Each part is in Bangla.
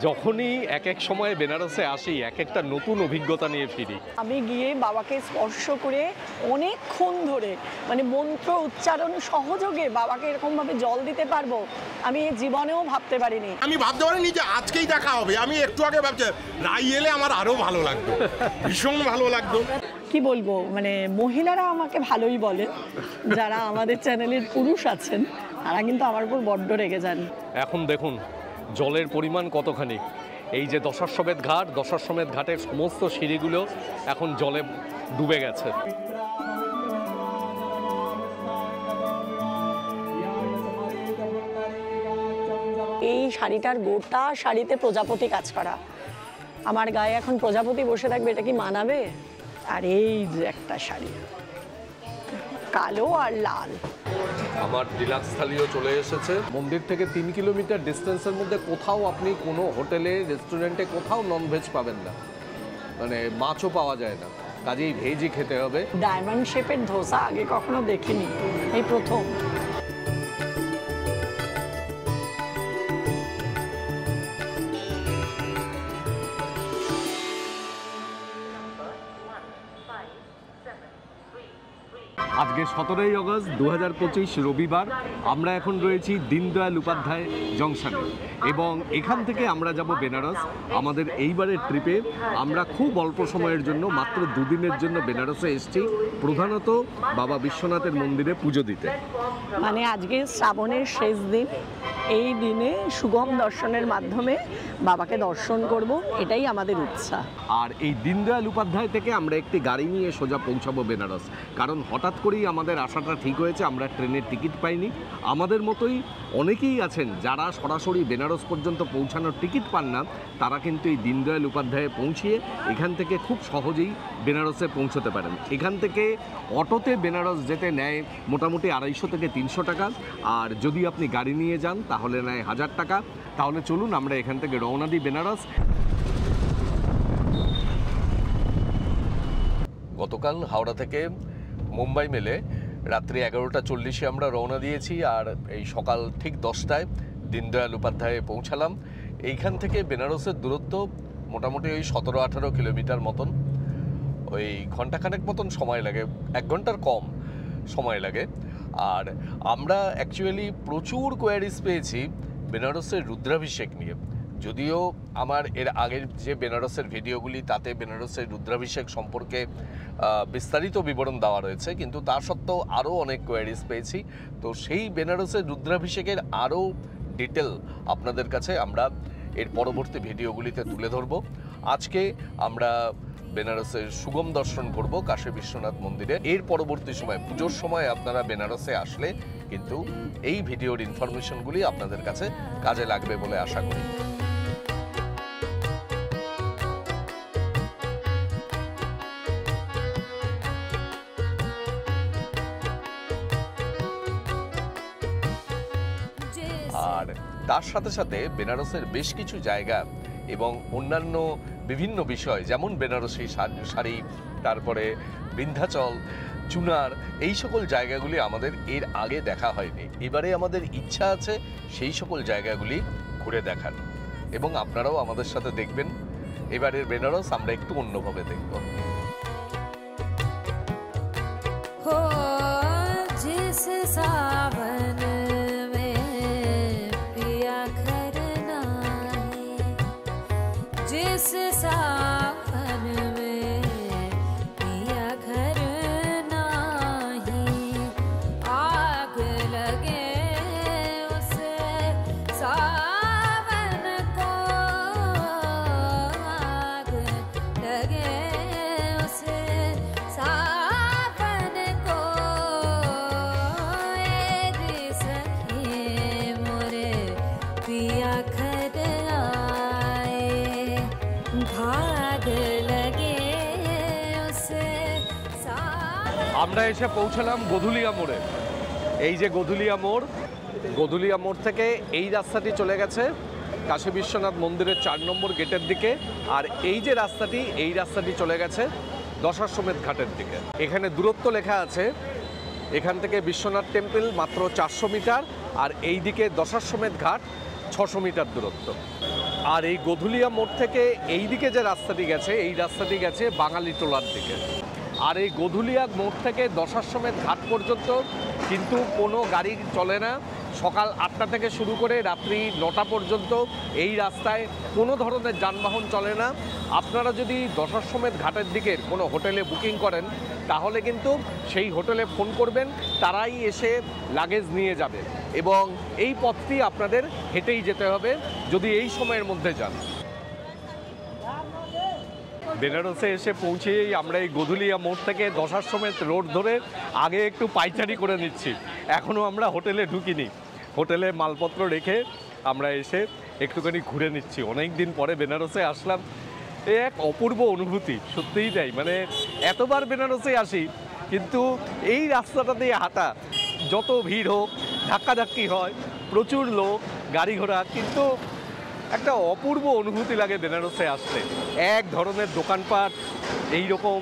যখনই এক এক সময়ে বেনারসে আসি এক একটা নতুন অভিজ্ঞতা নিয়ে ফিরি। আমি গিয়ে বাবাকে স্পর্শ করে অনেকক্ষণ ধরে মানে মন্ত্র উচ্চারণ সহযোগে বাবাকে এরকমভাবে জল দিতে পারবো আমি জীবনেও ভাবতে পারিনি। আমি ভাবতে পারিনি যে আজকেই দেখা হবে। আমি একটু আগে ভাবছি রাই এলে আমার আরো ভালো লাগতো, ভীষণ ভালো লাগতো। কি বলবো, মানে মহিলারা আমাকে ভালোই বলে, যারা আমাদের চ্যানেলের পুরুষ আছেন তারা কিন্তু আমার উপর বড্ড রেগে যান। এখন দেখুন জলের পরিমাণ কতখানি। এই যে দশাশ্বমেধ ঘাট, দশাশ্বমেধ ঘাটের সমস্ত সিঁড়িগুলো এখন জলে ডুবে গেছে। এই শাড়িটার গোটা শাড়িতে প্রজাপতি কাজ করা। আমার গায়ে এখন প্রজাপতি বসে থাকবে, এটা কি মানাবে? আর এই যে একটা শাড়ি কালো আর লাল। আমার ডিলাক্স থালিও চলে এসেছে। মন্দির থেকে 3 কিলোমিটার ডিস্টেন্সের মধ্যে কোথাও আপনি কোনো হোটেলে রেস্টুরেন্টে কোথাও ননভেজ পাবেন না, মানে মাছও পাওয়া যায় না, কাজেই ভেজই খেতে হবে। ডায়মন্ড শেপের ধোসা আগে কখনো দেখিনি, এই প্রথম। আজকে 17ই আগস্ট 2025 রবিবার। আমরা এখন রয়েছি দীনদয়াল উপাধ্যায় জংশনে এবং এখান থেকে আমরা যাব বেনারস। আমাদের এইবারের ট্রিপে আমরা খুব অল্প সময়ের জন্য মাত্র 2 দিনের জন্য বেনারসে এসেছি, প্রধানত বাবা বিশ্বনাথের মন্দিরে পুজো দিতে। মানে আজকে শ্রাবণের শেষ দিন, এই দিনে সুগম দর্শনের মাধ্যমে বাবাকে দর্শন করব, এটাই আমাদের ইচ্ছা। আর এই দীনদয়াল উপাধ্যায় থেকে আমরা একটি গাড়ি নিয়ে সোজা পৌঁছাবো বেনারস, কারণ হঠাৎ করেই আমাদের আসাটা ঠিক হয়েছে। আমরা ট্রেনের টিকিট পাইনি। আমাদের মতোই অনেকেই আছেন যারা সরাসরি বেনারস পর্যন্ত পৌঁছানোর টিকিট পান না, তারা কিন্তু এই দীনদয়াল উপাধ্যায়ে পৌঁছিয়ে এখান থেকে খুব সহজেই বেনারসে পৌঁছতে পারেন। এখান থেকে অটোতে বেনারস যেতে নেয় মোটামুটি 250 থেকে 300 টাকা, আর যদি আপনি গাড়ি নিয়ে যান তাহলে নেয় 1000 টাকা। তাহলে চলুন আমরা এখান থেকে রওনা দিই বেনারস। গতকাল হাওড়া থেকে মুম্বাই মেলে রাত্রি 11:40 আমরা রওনা দিয়েছি, আর এই সকাল ঠিক 10টায় দীনদয়াল উপাধ্যায়ে পৌঁছালাম। এইখান থেকে বেনারসের দূরত্ব মোটামুটি ওই 17-18 কিলোমিটার মতন, ওই ঘন্টাখানেক মতন সময় লাগে, 1 ঘন্টার কম সময় লাগে। আর আমরা অ্যাকচুয়ালি প্রচুর কোয়ারিজ পেয়েছি বেনারসের রুদ্রাভিষেক নিয়ে। যদিও আমার এর আগের যে বেনারসের ভিডিওগুলি তাতে বেনারসের রুদ্রাভিষেক সম্পর্কে বিস্তারিত বিবরণ দেওয়া রয়েছে, কিন্তু তা সত্ত্বেও আরও অনেক কোয়ারিজ পেয়েছি। তো সেই বেনারসের রুদ্রাভিষেকের আরও ডিটেল আপনাদের কাছে আমরা এর পরবর্তী ভিডিওগুলিতে তুলে ধরব। আজকে আমরা বেনারসের সুগম দর্শন করব কাশী বিশ্বনাথ মন্দিরে। এর পরবর্তী সময় পুজোর সময় আপনারা বেনারসে আসলে কিন্তু এই ভিডিওর ইনফরমেশনগুলি আপনাদের কাছে কাজে লাগবে বলে আশা করি। আর তার সাথে সাথে বেনারসের বেশ কিছু জায়গা এবং অন্যান্য বিভিন্ন বিষয়, যেমন বেনারসি শাড়ি, তারপরে বিন্ধ্যাচল, চুনার, এই সকল জায়গাগুলি আমাদের এর আগে দেখা হয়নি। এবারে আমাদের ইচ্ছা আছে সেই সকল জায়গাগুলি ঘুরে দেখার, এবং আপনারাও আমাদের সাথে দেখবেন। এবারের বেনারস আমরা একটু অন্যভাবে দেখব। আমরা এসে পৌঁছালাম গধুলিয়া মোড়ে। এই যে গধুলিয়া মোড়, গধুলিয়া মোড় থেকে এই রাস্তাটি চলে গেছে কাশী বিশ্বনাথ মন্দিরের 4 নম্বর গেটের দিকে, আর এই যে রাস্তাটি, এই রাস্তাটি চলে গেছে দশাশ্বমেধ ঘাটের দিকে। এখানে দূরত্ব লেখা আছে, এখান থেকে বিশ্বনাথ টেম্পল মাত্র 400 মিটার, আর এই দিকে দশাশ্বমেধ ঘাট 600 মিটার দূরত্ব। আর এই গধুলিয়া মোড় থেকে এই দিকে যে রাস্তাটি গেছে, এই রাস্তাটি গেছে বাঙালি টোলার দিকে। আর এই গধুলিয়া মোড় থেকে দশাশ্বমেধ ঘাট পর্যন্ত কিন্তু কোনো গাড়ি চলে না। সকাল 8টা থেকে শুরু করে রাত্রি 9টা পর্যন্ত এই রাস্তায় কোনো ধরনের যানবাহন চলে না। আপনারা যদি দশাশ্বমেধ ঘাটের দিকের কোনো হোটেলে বুকিং করেন তাহলে কিন্তু সেই হোটেলে ফোন করবেন, তারাই এসে লাগেজ নিয়ে যাবে এবং এই পথটি আপনাদের হেঁটেই যেতে হবে যদি এই সময়ের মধ্যে যান। বেনারসে এসে পৌঁছেই আমরা এই গধুলিয়া মোড় থেকে দশাশ্বমেধ রোড ধরে আগে একটু পাইচারি করে নিচ্ছি। এখনও আমরা হোটেলে ঢুকিনি, হোটেলে মালপত্র রেখে আমরা এসে একটুখানি ঘুরে নিচ্ছি। অনেক দিন পরে বেনারসে আসলাম, এ এক অপূর্ব অনুভূতি, সত্যিই তাই। মানে এতবার বেনারসে আসি কিন্তু এই রাস্তাটা দিয়ে হাঁটা, যত ভিড় হোক, ধাক্কাধাক্কি হয়, প্রচুর লোক, গাড়ি ঘোড়া, কিন্তু একটা অপূর্ব অনুভূতি লাগে বেনারসে আসলে। এক ধরনের দোকানপাট, এই রকম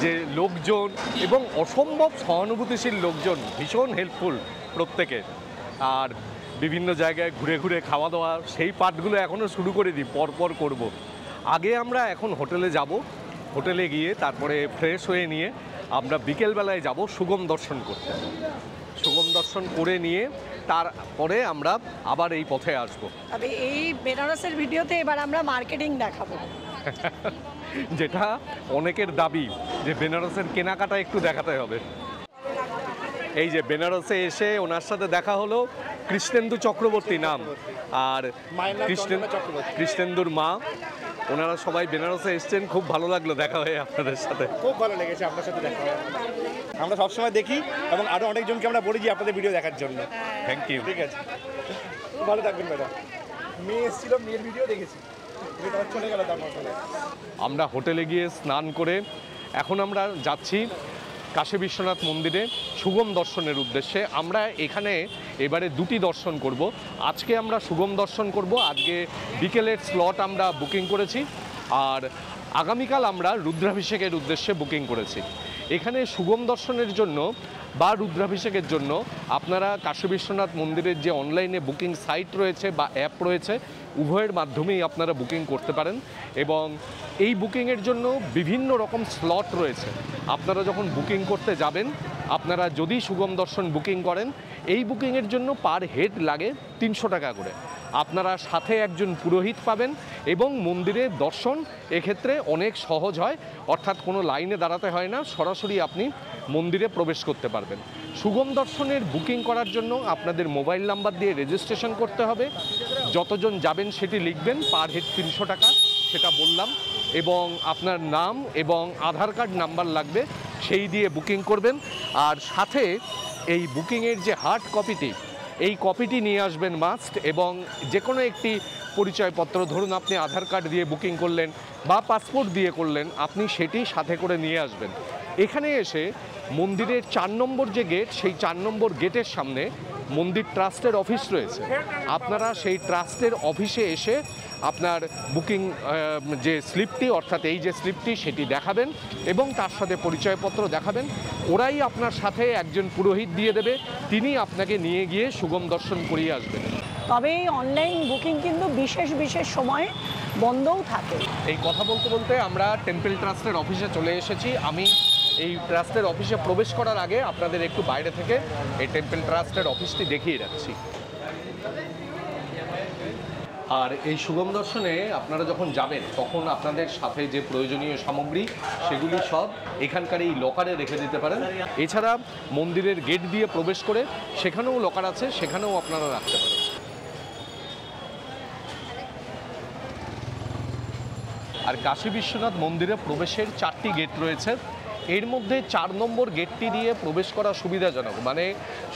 যে লোকজন এবং অসম্ভব সহানুভূতিশীল লোকজন, ভীষণ হেল্পফুল প্রত্যেকে। আর বিভিন্ন জায়গায় ঘুরে ঘুরে খাওয়া দাওয়া, সেই পার্টগুলো এখনও শুরু করে দিই, পরপর করব। আগে আমরা এখন হোটেলে যাব, হোটেলে গিয়ে তারপরে ফ্রেশ হয়ে নিয়ে আমরা বিকেলবেলায় যাব সুগম দর্শন করতে। সুগম দর্শন করে নিয়ে তারপরে আমরা আবার এই পথে আসব। তবে এই বেনারসের ভিডিওতে এবার আমরা মার্কেটিং দেখাবো, যেটা অনেকের দাবি যে বেনারসের কেনাকাটা একটু দেখাতে হবে। এই যে বেনারসে এসে ওনার সাথে দেখা হলো, কৃষ্ণেন্দু চক্রবর্তী নাম, আর কৃষ্ণেন্দুর মা, ওনারা সবাই বেনারসে এসছেন। খুব ভালো লাগলো দেখা হয়ে আপনাদের সাথে। খুব ভালো লেগেছে আপনার সাথে দেখা হয়ে। আমরা সবসময় দেখি এবং আরও অনেকজনকে আমরা বলি যে আপনাদের ভিডিও দেখার জন্য। Thank you. ঠিক আছে, ভালো থাকবেন ম্যাডাম। মেয়ে এসেছিল, মেয়ের ভিডিও দেখেছি, চলে গেল তার মতো। আমরা হোটেলে গিয়ে স্নান করে এখন আমরা যাচ্ছি কাশী বিশ্বনাথ মন্দিরে সুগম দর্শনের উদ্দেশ্যে। আমরা এখানে এবারে দুটি দর্শন করব। আজকে আমরা সুগম দর্শন করব, আজকে বিকেলের স্লট আমরা বুকিং করেছি, আর আগামীকাল আমরা রুদ্রাভিষেকের উদ্দেশ্যে বুকিং করেছি। এখানে সুগম দর্শনের জন্য বা রুদ্রাভিষেকের জন্য আপনারা কাশী বিশ্বনাথ মন্দিরের যে অনলাইনে বুকিং সাইট রয়েছে বা অ্যাপ রয়েছে, উভয়ের মাধ্যমেই আপনারা বুকিং করতে পারেন। এবং এই বুকিংয়ের জন্য বিভিন্ন রকম স্লট রয়েছে। আপনারা যখন বুকিং করতে যাবেন, আপনারা যদি সুগম দর্শন বুকিং করেন, এই বুকিংয়ের জন্য পার হেড লাগে 300 টাকা করে। আপনারা সাথে একজন পুরোহিত পাবেন এবং মন্দিরের দর্শন এক্ষেত্রে অনেক সহজ হয়, অর্থাৎ কোনো লাইনে দাঁড়াতে হয় না, সরাসরি আপনি মন্দিরে প্রবেশ করতে পারবেন। সুগম দর্শনের বুকিং করার জন্য আপনাদের মোবাইল নাম্বার দিয়ে রেজিস্ট্রেশন করতে হবে। যতজন যাবেন সেটি লিখবেন, পার হেড 300 টাকা, সেটা বললাম। এবং আপনার নাম এবং আধার কার্ড নাম্বার লাগবে, সেই দিয়ে বুকিং করবেন। আর সাথে এই বুকিংয়ের যে হার্ড কপিটি, এই কপিটি নিয়ে আসবেন মাস্ট। এবং যে কোনো একটি পরিচয়পত্র, ধরুন আপনি আধার কার্ড দিয়ে বুকিং করলেন বা পাসপোর্ট দিয়ে করলেন, আপনি সেটি সাথে করে নিয়ে আসবেন। এখানে এসে মন্দিরের 4 নম্বর যে গেট, সেই 4 নম্বর গেটের সামনে মন্দির ট্রাস্টের অফিস রয়েছে। আপনারা সেই ট্রাস্টের অফিসে এসে আপনার বুকিং যে স্লিপটি, অর্থাৎ এই যে স্লিপটি, সেটি দেখাবেন এবং তার সাথে পরিচয়পত্র দেখাবেন। ওরাই আপনার সাথে একজন পুরোহিত দিয়ে দেবে, তিনি আপনাকে নিয়ে গিয়ে সুগম দর্শন করিয়ে আসবেন। তবে এই অনলাইন বুকিং কিন্তু বিশেষ বিশেষ সময়ে বন্ধও থাকে। এই কথা বলতে বলতে আমরা টেম্পল ট্রাস্টের অফিসে চলে এসেছি। আমি এই ট্রাস্টের অফিসে প্রবেশ করার আগে আপনাদের একটু বাইরে থেকে এই টেম্পল ট্রাস্টের অফিসটি দেখিয়ে যাচ্ছি। আর এই সুগম দর্শনে আপনারা যখন যাবেন, তখন আপনাদের সাথে যে প্রয়োজনীয় সামগ্রী, সেগুলি সব এখানকার এই লকারে রেখে দিতে পারেন। এছাড়া মন্দিরের গেট দিয়ে প্রবেশ করে সেখানেও লকার আছে, সেখানেও আপনারা রাখতে পারেন। আর কাশী বিশ্বনাথ মন্দিরে প্রবেশের 4টি গেট রয়েছে। এর মধ্যে 4 নম্বর গেটটি দিয়ে প্রবেশ করা সুবিধাজনক। মানে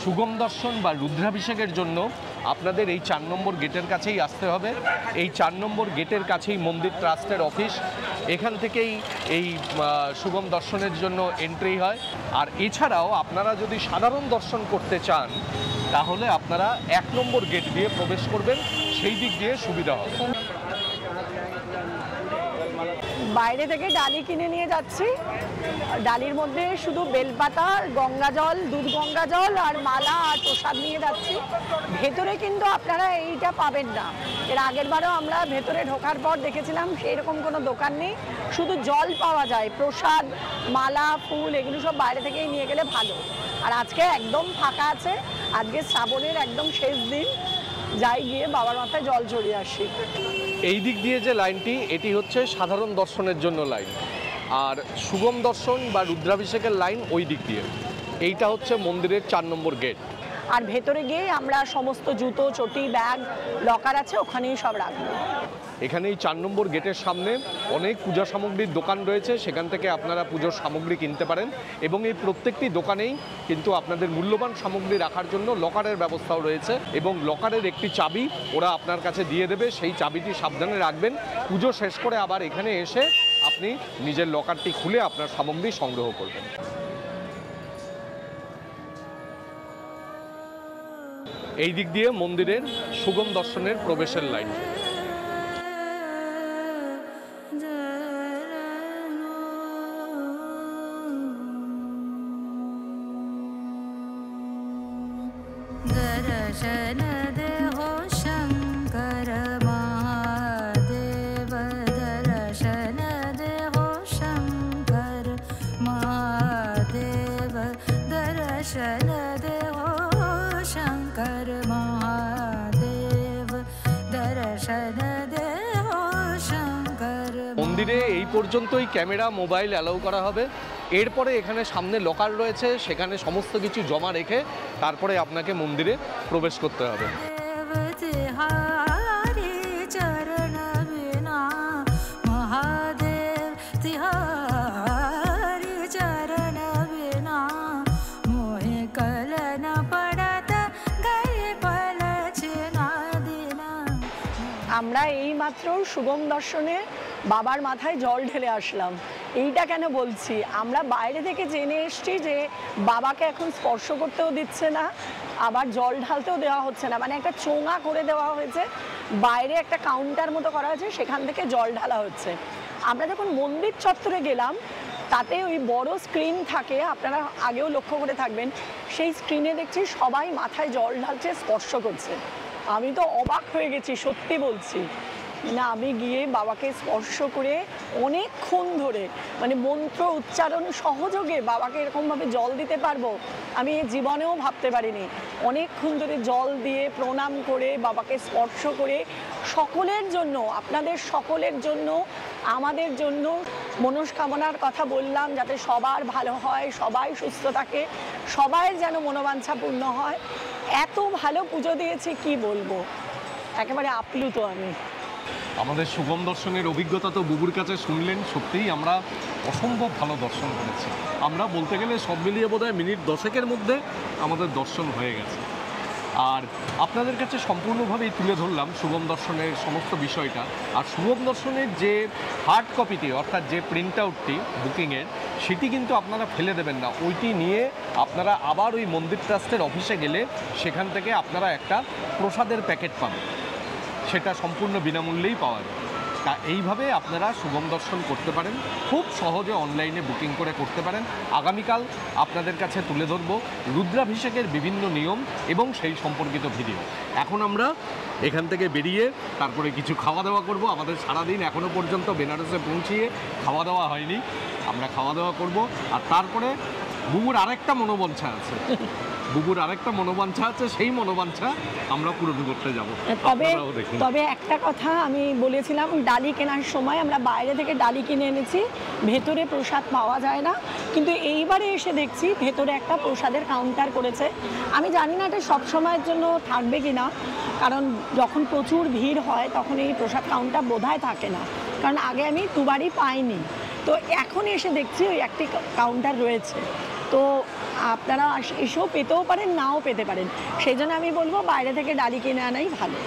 সুগম দর্শন বা রুদ্রাভিষেকের জন্য আপনাদের এই 4 নম্বর গেটের কাছেই আসতে হবে। এই 4 নম্বর গেটের কাছেই মন্দির ট্রাস্টের অফিস, এখান থেকেই এই সুগম দর্শনের জন্য এন্ট্রি হয়। আর এছাড়াও আপনারা যদি সাধারণ দর্শন করতে চান, তাহলে আপনারা 1 নম্বর গেট দিয়ে প্রবেশ করবেন, সেই দিক দিয়ে সুবিধা হবে। বাইরে থেকে ডালি কিনে নিয়ে যাচ্ছি। ডালির মধ্যে শুধু বেলপাতা, গঙ্গা জল, দুধ গঙ্গা জল আর মালা আর প্রসাদ নিয়ে যাচ্ছি। ভেতরে কিন্তু আপনারা এইটা পাবেন না। এর আগের বারও আমরা ভেতরে ঢোকার পর দেখেছিলাম সেই রকম কোনো দোকান নেই, শুধু জল পাওয়া যায়। প্রসাদ, মালা, ফুল এগুলো সব বাইরে থেকেই নিয়ে গেলে ভালো। আর আজকে একদম ফাঁকা আছে, আজকে শ্রাবণের একদম শেষ দিন। যাই গিয়ে বাবার মাথায় জল চড়িয়ে আসি। এই দিক দিয়ে যে লাইনটি, এটি হচ্ছে সাধারণ দর্শনের জন্য লাইন, আর শুভম দর্শন বা রুদ্রাভিষেকের লাইন ওই দিক দিয়ে। এইটা হচ্ছে মন্দিরের 4 নম্বর গেট। আর ভেতরে গিয়ে আমরা সমস্ত জুতো, চটি, ব্যাগ, লকার আছে, ওখানেই সব রাখবো। এখানে এই 4 নম্বর গেটের সামনে অনেক পূজা সামগ্রীর দোকান রয়েছে, সেখান থেকে আপনারা পুজোর সামগ্রী কিনতে পারেন। এবং এই প্রত্যেকটি দোকানেই কিন্তু আপনাদের মূল্যবান সামগ্রী রাখার জন্য লকারের ব্যবস্থাও রয়েছে, এবং লকারের একটি চাবি ওরা আপনার কাছে দিয়ে দেবে। সেই চাবিটি সাবধানে রাখবেন। পুজো শেষ করে আবার এখানে এসে আপনি নিজের লকারটি খুলে আপনার সামগ্রী সংগ্রহ করবেন। এই দিক দিয়ে মন্দিরের সুগম দর্শনের প্রবেশের লাইন। दर्शन दे हो शंकर महादेव, दर्शन दे हो शंकर महादेव, दर्शन दे हो शंकर महादेव, दर्शन दे हो शंकर। মন্দিরে এই পর্যন্তই ক্যামেরা, মোবাইল অ্যালাউ করা হবে। এরপরে এখানে সামনে লকার রয়েছে, সেখানে সমস্ত কিছু জমা রেখে তারপরে আপনাকে মন্দিরে প্রবেশ করতে হবে। আমরা এইমাত্র শুভম দর্শনে বাবার মাথায় জল ঢেলে আসলাম। এইটা কেন বলছি, আমরা বাইরে থেকে জেনে এসছি যে বাবাকে এখন স্পর্শ করতেও দিচ্ছে না, আবার জল ঢালতেও দেওয়া হচ্ছে না। মানে একটা চোঙা করে দেওয়া হয়েছে, বাইরে একটা কাউন্টার মতো করা হয়েছে, সেখান থেকে জল ঢালা হচ্ছে। আমরা যখন মন্দির চত্বরে গেলাম, তাতে ওই বড় স্ক্রিন থাকে, আপনারা আগেও লক্ষ্য করে থাকবেন, সেই স্ক্রিনে দেখছি সবাই মাথায় জল ঢালছে, স্পর্শ করছে। আমি তো অবাক হয়ে গেছি, সত্যি বলছি। না, আমি গিয়ে বাবাকে স্পর্শ করে অনেকক্ষণ ধরে, মানে মন্ত্র উচ্চারণ সহযোগে বাবাকে এরকমভাবে জল দিতে পারবো আমি এ জীবনেও ভাবতে পারিনি। অনেকক্ষণ ধরে জল দিয়ে প্রণাম করে বাবাকে স্পর্শ করে সকলের জন্য, আপনাদের সকলের জন্য, আমাদের জন্য মনস্কামনার কথা বললাম, যাতে সবার ভালো হয়, সবাই সুস্থ থাকে, সবাই যেন মনোবাঞ্ছা পূর্ণ হয়। এত ভালো পুজো দিয়েছে কি বলবো, একেবারে আপ্লুত আমি। আমাদের শুভম দর্শনের অভিজ্ঞতা তো বুবুর কাছে শুনলেন। সত্যিই আমরা অসম্ভব ভালো দর্শন করেছি। আমরা বলতে গেলে সব মিলিয়ে বোধহয় মিনিট 10-এর মধ্যে আমাদের দর্শন হয়ে গেছে। আর আপনাদের কাছে সম্পূর্ণভাবেই তুলে ধরলাম শুভম দর্শনের সমস্ত বিষয়টা। আর শুভম দর্শনের যে হার্ড কপিটি, অর্থাৎ যে প্রিন্ট আউটটি বুকিংয়ের, সেটি কিন্তু আপনারা ফেলে দেবেন না। ওইটি নিয়ে আপনারা আবার ওই মন্দির ট্রাস্টের অফিসে গেলে সেখান থেকে আপনারা একটা প্রসাদের প্যাকেট পাবেন, সেটা সম্পূর্ণ বিনামূল্যেই পাওয়া যায়। তা এইভাবে আপনারা শুভম দর্শন করতে পারেন, খুব সহজে অনলাইনে বুকিং করে করতে পারেন। আগামীকাল আপনাদের কাছে তুলে ধরব রুদ্রাভিষেকের বিভিন্ন নিয়ম এবং সেই সম্পর্কিত ভিডিও। এখন আমরা এখান থেকে বেরিয়ে তারপরে কিছু খাওয়া দাওয়া করব। আমাদের সারাদিন এখনও পর্যন্ত বেনারসে পৌঁছিয়ে খাওয়া দাওয়া হয়নি, আমরা খাওয়া দাওয়া করব। আর তারপরে বুবুর আরেকটা মনোবাঞ্ছা আছে, সেই মনোবাঞ্ছা আমরা পূরণ করতে যাব। তবে একটা কথা আমি বলেছিলাম, ডালি কেনার সময় আমরা বাইরে থেকে ডালি কিনে এনেছি, ভেতরে প্রসাদ পাওয়া যায় না। কিন্তু এইবারে এসে দেখছি ভেতরে একটা প্রসাদের কাউন্টার করেছে। আমি জানি না এটা সব সময়ের জন্য থাকবে কি না, কারণ যখন প্রচুর ভিড় হয় তখন এই প্রসাদ কাউন্টার বোধহয় থাকে না, কারণ আগে আমি দুবারই পাইনি। তো এখন এসে দেখছি ওই একটি কাউন্টার রয়েছে। তো আপনারা এসেও পেতেও পারেন, নাও পেতে পারেন। সেই জন্য আমি বলবো বাইরে থেকে ডালি কিনে আনাই ভালো।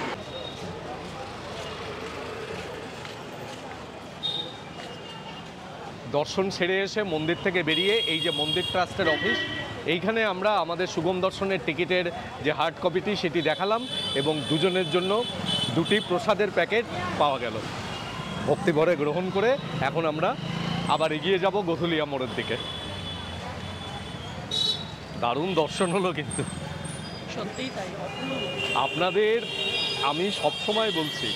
দর্শন সেরে এসে মন্দির থেকে বেরিয়ে এই যে মন্দির ট্রাস্টের অফিস, এইখানে আমরা আমাদের শুভম দর্শনের টিকিটের যে হার্ড কপিটি সেটি দেখালাম এবং দুজনের জন্য 2টি প্রসাদের প্যাকেট পাওয়া গেল। ভক্তিভরে গ্রহণ করে এখন আমরা আবার এগিয়ে যাব গথুলিয়া মোড়ের দিকে। দারুণ দর্শন হলো কিন্তু সত্যিই তাই। আপনাদের আমি সবসময় বলছি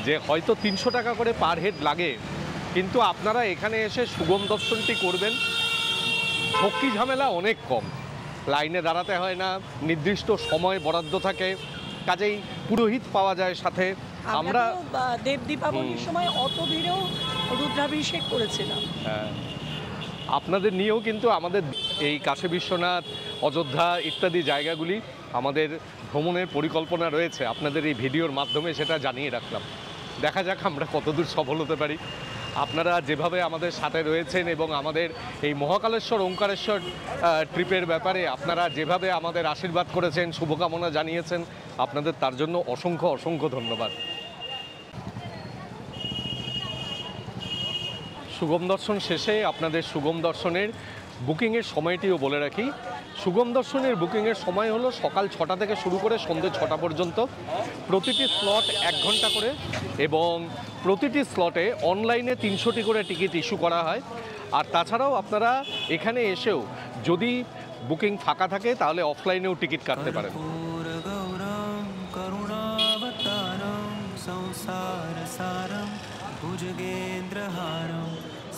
যে হয়তো 300 টাকা করে পার হেড লাগে, কিন্তু আপনারা এখানে এসে সুগম দর্শনটি করবেন। ঝক্কি ঝামেলা অনেক কম, লাইনে দাঁড়াতে হয় না, নির্দিষ্ট সময় বরাদ্দ থাকে, কাজেই পুরোহিত পাওয়া যায় সাথে। আমরা দেব দীপাবলির সময় অত ভিড়েও রুদ্রাভিষেক করেছিলাম। আপনাদের নিয়েও কিন্তু আমাদের এই কাশী বিশ্বনাথ, অযোধ্যা ইত্যাদি জায়গাগুলি আমাদের ভ্রমণের পরিকল্পনা রয়েছে। আপনাদের এই ভিডিওর মাধ্যমে সেটা জানিয়ে রাখলাম। দেখা যাক আমরা কতদূর সফল হতে পারি। আপনারা যেভাবে আমাদের সাথে রয়েছেন এবং আমাদের এই মহাকালেশ্বর ওঙ্কারেশ্বর ট্রিপের ব্যাপারে আপনারা যেভাবে আমাদের আশীর্বাদ করেছেন, শুভকামনা জানিয়েছেন, আপনাদের তার জন্য অসংখ্য অসংখ্য ধন্যবাদ। সুগম দর্শন শেষে আপনাদের সুগম দর্শনের বুকিংয়ের সময়টিও বলে রাখি। সুগম দর্শনের বুকিংয়ের সময় হলো সকাল 6টা থেকে শুরু করে সন্ধ্যে 6টা পর্যন্ত। প্রতিটি স্লট 1 ঘন্টা করে এবং প্রতিটি স্লটে অনলাইনে 300টি করে টিকিট ইস্যু করা হয়। আর তাছাড়াও আপনারা এখানে এসেও যদি বুকিং ফাঁকা থাকে তাহলে অফলাইনেও টিকিট কাটতে পারেন।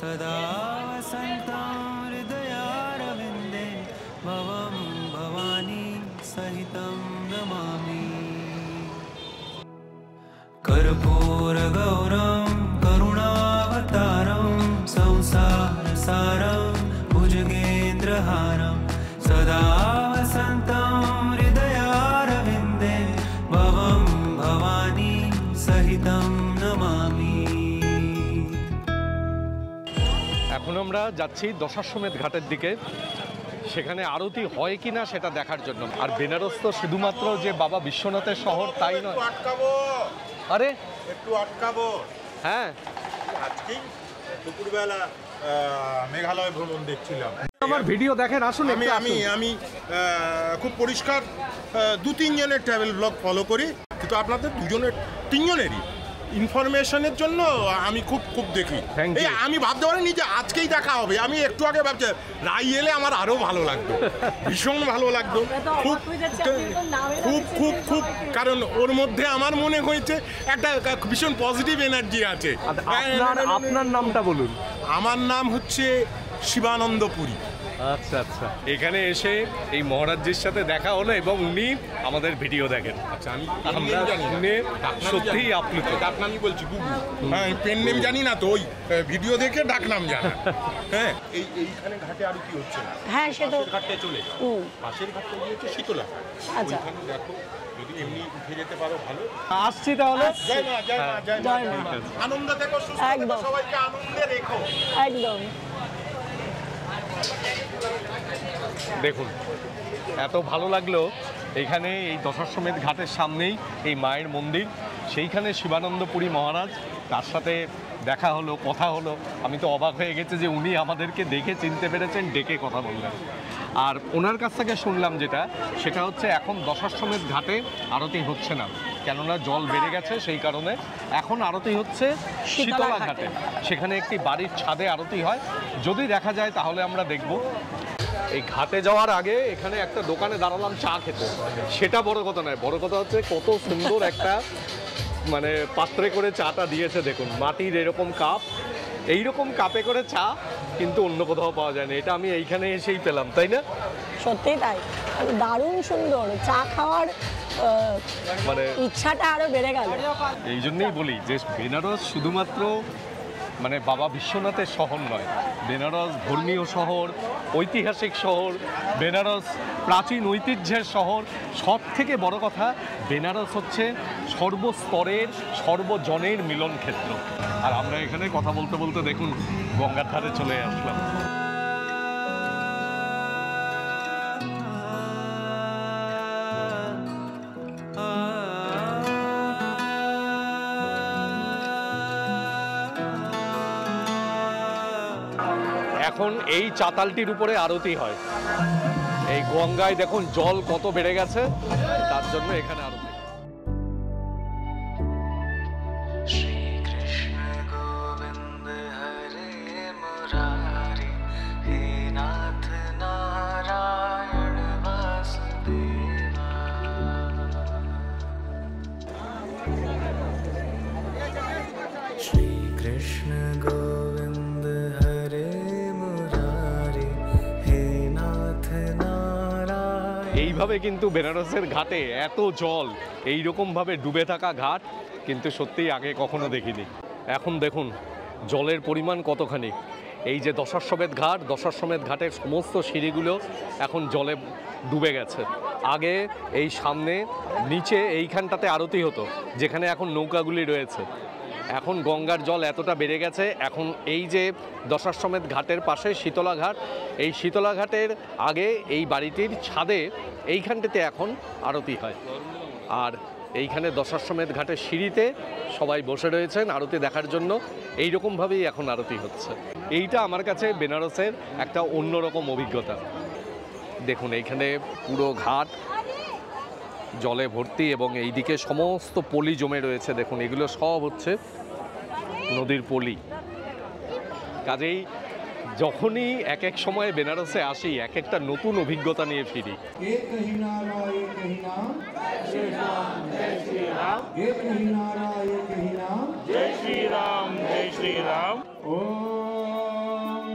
सदा वसन्तं हृदयारविन्दे भवं भवानी सहितं नमामि। कर्पूरगौरं करुणावतारं संसारसारं भुजगेन्द्रहारं सदा वसन्तं हृदयारविन्दे भवं भवानी सहितं नमामि। এখন আমরা যাচ্ছি দশাশ্বমেধ ঘাটের দিকে। সেখানে আরতি হয় কি না সেটা দেখার জন্য। আর বেনারস তো শুধুমাত্র যে বাবা বিশ্বনাথের শহর তাই নয়। আরে একটু আটকাবো। হ্যাঁ, আজকেই দুপুরবেলা মেঘালয় ভ্রমণ দেখছিলাম। আমার ভিডিও দেখেন, আসুন। আমি খুব পরিষ্কার 2-3 জনের ট্রাভেল ব্লগ ফলো করি, কিন্তু আপনাদের 3জনেরই ইনফরমেশনের জন্য আমি খুব দেখি। এই আমি ভাবতে পারিনি যে আজকেই দেখা হবে। আমি একটু আগে ভাবছি রাই এলে আমার আরো ভালো লাগতো, ভীষণ ভালো লাগতো, খুব খুব খুব খুব কারণ ওর মধ্যে আমার মনে হয়েছে একটা ভীষণ পজিটিভ এনার্জি আছে। আপনার নামটা বলুন। আমার নাম হচ্ছে শিবানন্দ পুরী। আচ্ছা আচ্ছা, এখানে এসে এই মহারাজজির সাথে দেখা হলো এবং উনি আমাদের ভিডিও দেখেন। আচ্ছা, আমরা শুনে সত্যিই আপ্লুত। ডাকনাম আমি বলছি গুগু। হ্যাঁ, পেন নেম জানি না তো, ওই ভিডিও দেখে ডাকনাম জানা। হ্যাঁ, এইখানে ঘাটে আর কি হচ্ছে না। হ্যাঁ, সে তো ঘাটে চলে পাশের ঘাটে গিয়েছে শীতলা। আচ্ছা, ওইখানে দেখো, যদি এমনি উঠে যেতে পারো ভালো। আসছি তাহলে। জয় মা, জয় মা, জয় মা। আনন্দ থেকো, সুস্থ থেকো, সবাইকে আনন্দে রেখো। একদম। দেখুন, এত ভালো লাগলো। এখানে এই দশাশ্বমেধ ঘাটের সামনেই এই মায়ের মন্দির, সেইখানে শিবানন্দপুরী মহারাজ, তার সাথে দেখা হলো, কথা হলো। আমি তো অবাক হয়ে গেছি যে উনি আমাদেরকে দেখে চিনতে পেরেছেন, ডেকে কথা বললেন। আর ওনার কাছ থেকে শুনলাম যেটা, সেটা হচ্ছে এখন দশাশ্বমেধ ঘাটে আরতি হচ্ছে না, কেননা জল বেড়ে গেছে, সেই কারণে এখন আরতি হচ্ছে শীতলা ঘাটে। সেখানে একটি বাড়ির ছাদে আরতি হয়। যদি দেখা যায় তাহলে আমরা দেখব। এই ঘাটে যাওয়ার আগে এখানে একটা দোকানে দাঁড়ালাম চা খেতে, সেটা বড় কথা নয়। বড় কথা হচ্ছে কত সুন্দর একটা মানে পাত্রে করে চাটা দিয়েছে। দেখুন, মাটির এরকম কাপ, এইরকম কাপে করে চা কিন্তু অন্য কোথাও পাওয়া যায় না। এটা আমি এইখানে এসেই পেলাম, তাই না? সত্যিই তাই, দারুণ সুন্দর। চা খাওয়ার মানে ইচ্ছাটা আরো বেড়ে গেল। এই জন্যই বলি যে বেনারস শুধুমাত্র মানে বাবা বিশ্বনাথের শহর নয়, বেনারস ধর্মীয় শহর, ঐতিহাসিক শহর, বেনারস প্রাচীন ঐতিহ্যের শহর। সব থেকে বড় কথা, বেনারস হচ্ছে সর্বস্তরের সর্বজনের মিলন ক্ষেত্র। আর আমরা এখানে কথা বলতে বলতে দেখুন গঙ্গার ধারে চলে আসলাম। এখন এই চাতালটির উপরে আরতি হয়। এই গঙ্গায় দেখুন জল কত বেড়ে গেছে, তার জন্য এখানে আরতি। শ্রী কৃষ্ণ গো कृष्ण गोविन्द हरे मुरारे हे नाथ नारायण। এইভাবে কিন্তু বেনারসের ঘাটে এত জল এইরকমভাবে ডুবে থাকা ঘাট কিন্তু সত্যিই আগে কখনো দেখিনি। এখন দেখুন জলের পরিমাণ কতখানি। এই যে দশাশ্বমেধ ঘাট, দশাশ্বমেধ ঘাটের সমস্ত সিঁড়িগুলো এখন জলে ডুবে গেছে। আগে এই সামনে নিচে এইখানটাতে আরতি হতো, যেখানে এখন নৌকাগুলি রয়েছে। এখন গঙ্গার জল এতটা বেড়ে গেছে, এখন এই যে দশাশ্বমেধ ঘাটের পাশে শীতলা ঘাট, এই শীতলা ঘাটের আগে এই বাড়িটির ছাদে এইখানটাতে এখন আরতি হয়। আর এইখানে দশাশ্বমেধ ঘাটের সিঁড়িতে সবাই বসে রয়েছেন আরতি দেখার জন্য। এইরকমভাবেই এখন আরতি হচ্ছে। এইটা আমার কাছে বেনারসের একটা অন্যরকম অভিজ্ঞতা। দেখুন এইখানে পুরো ঘাট জলে ভর্তি এবং এইদিকে সমস্ত পলি জমে রয়েছে। দেখুন এগুলো সব হচ্ছে নদীর পলি। কাজেই যখনই এক এক সময় বেনারসে আসি এক একটা নতুন অভিজ্ঞতা নিয়ে ফিরি।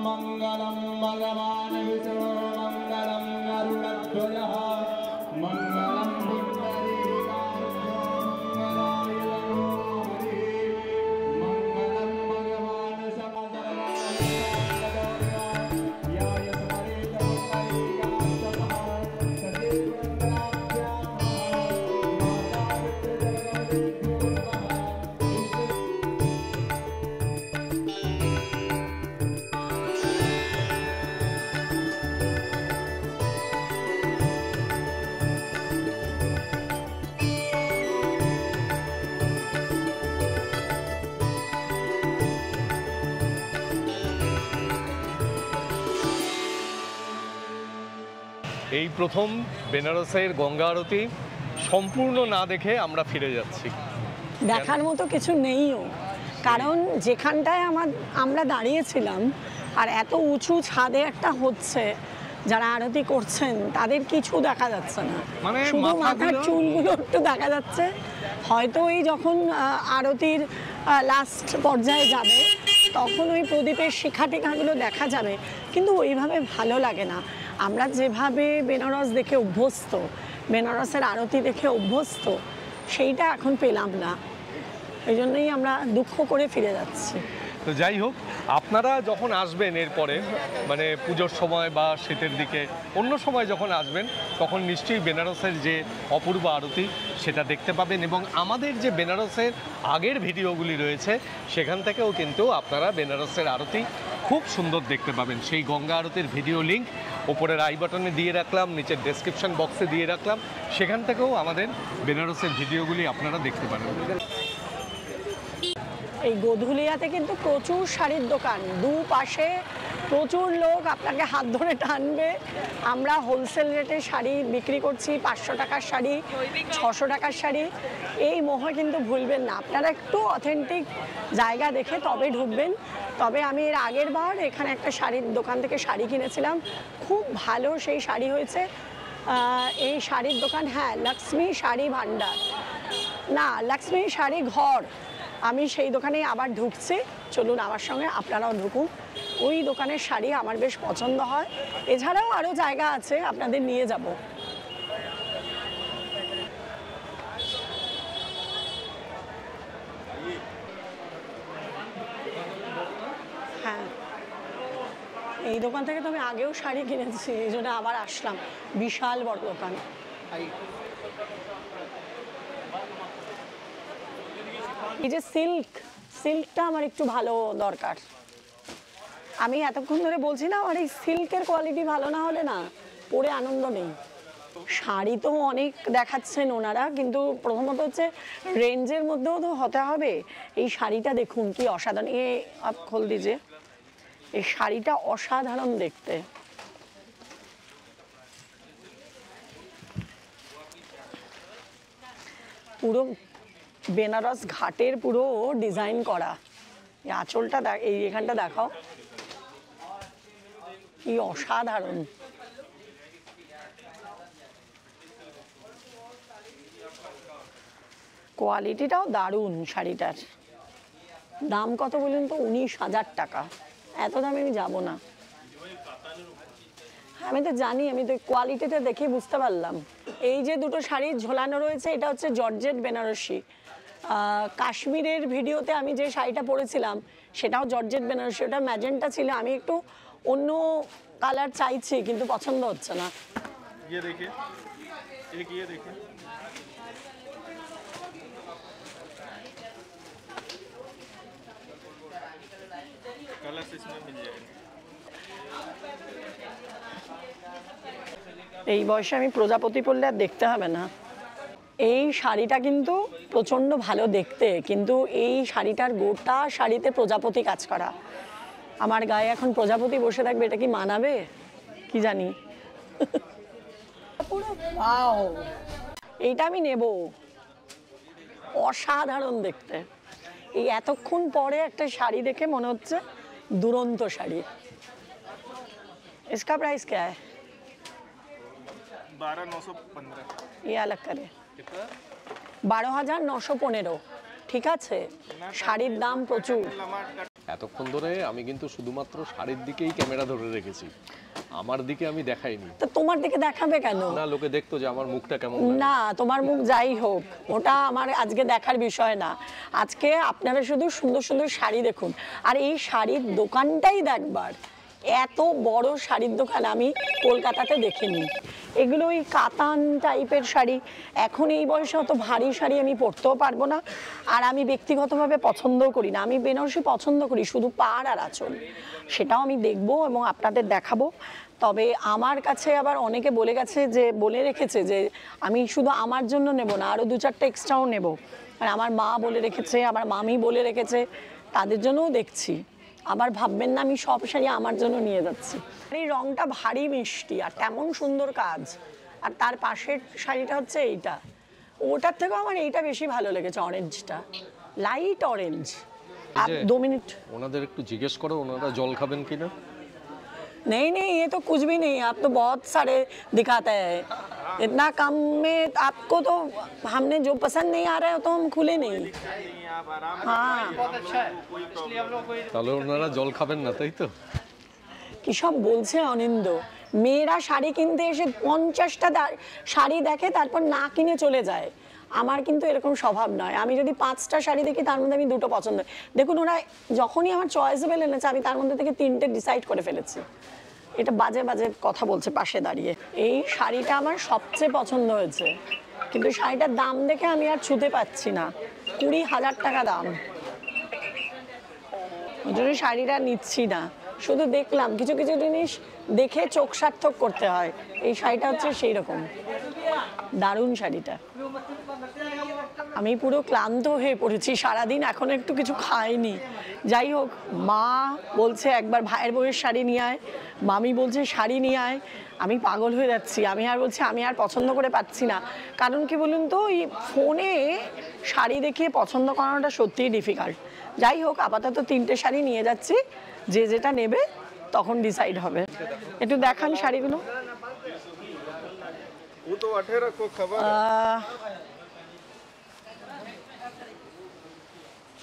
মঙ্গলম ভগবান বিষ্ণু মঙ্গলম গরুড়ধ্বজঃ মঙ্গলম এই প্রথম বেনারসের গঙ্গা আরতি সম্পূর্ণ না দেখে আমরা ফিরে যাচ্ছি। দেখার মতো কিছু নেইও, কারণ যেখানটায় আমরা দাঁড়িয়েছিলাম আর এত উঁচু ছাদে একটা হচ্ছে, যারা আরতি করছেন তাদের কিছু দেখা যাচ্ছে না, মানে শুধু মাথার চুলগুলো একটু দেখা যাচ্ছে। হয়তো ওই যখন আরতির লাস্ট পর্যায়ে যাবে তখন ওই প্রদীপের শিখা টিখাগুলো দেখা যাবে, কিন্তু ওইভাবে ভালো লাগে না। আমরা যেভাবে বেনারস দেখে অভ্যস্ত, বেনারসের আরতি দেখে অভ্যস্ত, সেইটা এখন পেলাম না। এই জন্যই আমরা দুঃখ করে ফিরে যাচ্ছি। তো যাই হোক, আপনারা যখন আসবেন এরপরে মানে পুজোর সময় বা শীতের দিকে অন্য সময় যখন আসবেন তখন নিশ্চয়ই বেনারসের যে অপূর্ব আরতি সেটা দেখতে পাবেন। এবং আমাদের যে বেনারসের আগের ভিডিওগুলি রয়েছে সেখান থেকেও কিন্তু আপনারা বেনারসের আরতি খুব সুন্দর দেখতে পাবেন। সেই গঙ্গা আরতির ভিডিও লিঙ্ক ওপরের আই বাটনে দিয়ে রাখলাম, নিচের ডেসক্রিপশন বক্সে দিয়ে রাখলাম, সেখান থেকেও আমাদের বেনারসের ভিডিওগুলি আপনারা দেখতে পারেন। এই গোধুলিয়াতে কিন্তু প্রচুর শাড়ির দোকান, দুপাশে প্রচুর লোক আপনাকে হাত ধরে টানবে। আমরা হোলসেল রেটে শাড়ি বিক্রি করছি, 500 টাকার শাড়ি, 600 টাকার শাড়ি। এই মোহ কিন্তু ভুলবেন না, আপনারা একটু অথেন্টিক জায়গা দেখে তবে ঢুকবেন। তবে আমি এর আগের বার এখানে একটা শাড়ির দোকান থেকে শাড়ি কিনেছিলাম, খুব ভালো সেই শাড়ি হয়েছে। এই শাড়ির দোকান, হ্যাঁ, লক্ষ্মী শাড়ি ভাণ্ডার না, লক্ষ্মী শাড়ি ঘর। আমি সেই দোকানে আবার ঢুকছি, চলুন আমার সঙ্গে আপনারাও ঢুকুন। ওই দোকানের শাড়ি আমার বেশ পছন্দ হয়। এছাড়াও আরও জায়গা আছে, আপনাদের নিয়ে যাব। হ্যাঁ, এই দোকান থেকে তো আমি আগেও শাড়ি কিনেছি, এই জন্য আবার আসলাম। বিশাল বড় দোকান। এই যে সিল্কটা আমার একটু ভালো দরকার। আমি এতক্ষণ ধরে বলছি না, আমার এই সিল্কের কোয়ালিটি ভালো না হলে না পরে আনন্দ নেই। শাড়ি তো অনেক দেখাচ্ছেন ওনারা, কিন্তু প্রথমত হচ্ছে রেঞ্জের মধ্যেও তো হতে হবে। এই শাড়িটা দেখুন কি অসাধারণ, আপ খোল দিজে। এই শাড়িটা অসাধারণ দেখতে। পুরো বেনারস ঘাটের পুরো ডিজাইন করা। এই আঁচলটা এই এখানটা দেখাও, কি অসাধারণ। কোয়ালিটিটাও দারুণ শাড়িটার। দাম কত বলুন তো? 19,000 টাকা। এত দামে আমি যাব না। আমি তো জানি, আমি তো কোয়ালিটিটা দেখে বুঝতে পারলাম। এই যে দুটো শাড়ি ঝোলানো রয়েছে এটা হচ্ছে জর্জেট বেনারসি। কাশ্মীরের ভিডিওতে আমি যে শাড়িটা পরেছিলাম সেটাও জর্জেট বেনারসি, ওটা ম্যাজেন্টা ছিল। আমি একটু অন্য কালার চাইছি কিন্তু পছন্দ হচ্ছে না। ये देखिए, एक ये देखिए, कलर्स इसमें मिल जाएंगे। এই বয়সে আমি প্রজাপতি পরলে আর দেখতে হবে না। এই শাড়িটা কিন্তু প্রচণ্ড ভালো দেখতে, কিন্তু এই শাড়িটার গোটা শাড়িতে প্রজাপতি কাজ করা। আমার গায়ে এখন প্রজাপতি বসে থাকবে, এটা কি মানাবে কি জানি। ওয়াও, এইটা আমি নেব, অসাধারণ দেখতে। এই এতক্ষণ পরে একটা শাড়ি দেখে মনে হচ্ছে দুরন্ত শাড়ি। इसका प्राइस क्या है? 12,915। ये अलग करे 12,915। ঠিক আছে, শাড়ির দাম প্রচুর। এতক্ষণ ধরে আমি কিন্তু শুধুমাত্র শাড়ির দিকেই ক্যামেরা ধরে রেখেছি, আমার দিকে আমি দেখাইনি। তো তোমার দিকে দেখাবে কেন? না, লোকে দেখতো যে আমার মুখটা কেমন লাগে। না, তোমার মুখ যাই হোক ওটা আমার আজকে দেখার বিষয় না। আজকে আপনারা শুধু সুন্দর সুন্দর শাড়ি দেখুন, আর এই শাড়ির দোকানটাই দেখবার। এত বড় শাড়ির দোকান আমি কলকাতাতে দেখিনি। এগুলো ওই কাতান টাইপের শাড়ি। এখন এই বয়সে অত ভারী শাড়ি আমি পরতেও পারবো না, আর আমি ব্যক্তিগতভাবে পছন্দও করি না। আমি বেনারসি পছন্দ করি শুধু পাড় আর আঁচল, সেটাও আমি দেখবো এবং আপনাদের দেখাবো। তবে আমার কাছে আবার অনেকে বলে রেখেছে যে আমি শুধু আমার জন্য নেব না, আরও 2-4টা এক্সট্রাও নেব। আর আমার মা বলে রেখেছে, আমার মামি বলে রেখেছে, তাদের জন্যও দেখছি। আবার ভাববেন না আমি সব শাড়ি আমার জন্য নিয়ে যাচ্ছি। এই রংটা ভারী মিষ্টি আর কেমন সুন্দর কাজ। আর তার পাশের শাড়িটা হচ্ছে এইটা, ওটার থেকেও আমার এইটা বেশি ভালো লেগেছে, অরেঞ্জটা, লাইট অরেঞ্জ। आप 2 मिनट ওনাদের একটু জিজ্ঞেস করো ওনারা জল খাবেন কিনা। नहीं नहीं, ये तो कुछ भी नहीं, आप तो बहुत सारे दिखाते हैं। इतना कम में आपको तो हमने जो पसंद नहीं आ रहा है तो हम खुले नहीं। हाँ, তাহলে ওনারা জল খাবেন না, তাই তো? কি সব বলছে অনিন্দ। মেয়েরা শাড়ি কিনতে এসে 50টা শাড়ি দেখে তারপর না কিনে চলে যায়। আমার কিন্তু এরকম স্বভাব নয়। আমি যদি 5টা শাড়ি দেখি তার মধ্যে আমি 2টো পছন্দ। দেখুন, ওরা যখনই আমার চয়েসেবল এনেছে আমি তার মধ্যে থেকে 3টে ডিসাইড করে ফেলেছি। এটা বাজে বাজে কথা বলছে পাশে দাঁড়িয়ে। এই শাড়িটা আমার সবচেয়ে পছন্দ হয়েছে, কিন্তু শাড়িটার দাম দেখে আমি আর ছুতে পাচ্ছি না। 20,000 টাকা দাম। ওই জন্য শাড়িটা নিচ্ছি না, শুধু দেখলাম। কিছু কিছু জিনিস দেখে চোখ সার্থক করতে হয়। এই শাড়িটা হচ্ছে সেই রকম দারুণ শাড়িটা। আমি পুরো ক্লান্ত হয়ে পড়েছি সারাদিন, এখন একটু কিছু খাইনি। যাই হোক, মা বলছে একবার ভাইয়ের বউয়ের শাড়ি নিয়ে আয়, মামি বলছে শাড়ি নিয়ে আয়। আমি পাগল হয়ে যাচ্ছি। আমি আর পছন্দ করে পাচ্ছি না। কারণ কি বলুন তো, এই ফোনে শাড়ি দেখিয়ে পছন্দ করানোটা সত্যিই ডিফিকাল্ট। যাই হোক, আপাতত 3টে শাড়ি নিয়ে যাচ্ছি, যে যেটা নেবে তখন ডিসাইড হবে। একটু দেখান শাড়িগুলো। वो तो 18 को खबर है।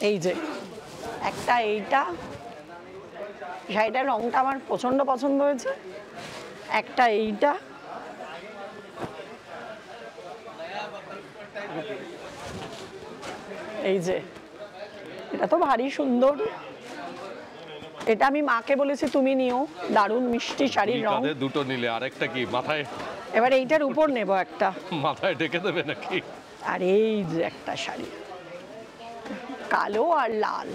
এই যে একটা, এইটা শাড়িটার রংটা আমার প্রচন্ড পছন্দ হয়েছে। একটা এইটা, এই যে এটা তো ভারী সুন্দর। এটা আমি মাকে বলেছি তুমি নিও, দারুণ মিষ্টি শাড়ির রং। দুটো নিলে আরেকটা কি মাথায়? এবার এইটার উপর নেব একটা, মাথায় ঢেকে দেবে নাকি? আর এই যে একটা শাড়ি, কালো আর লাল।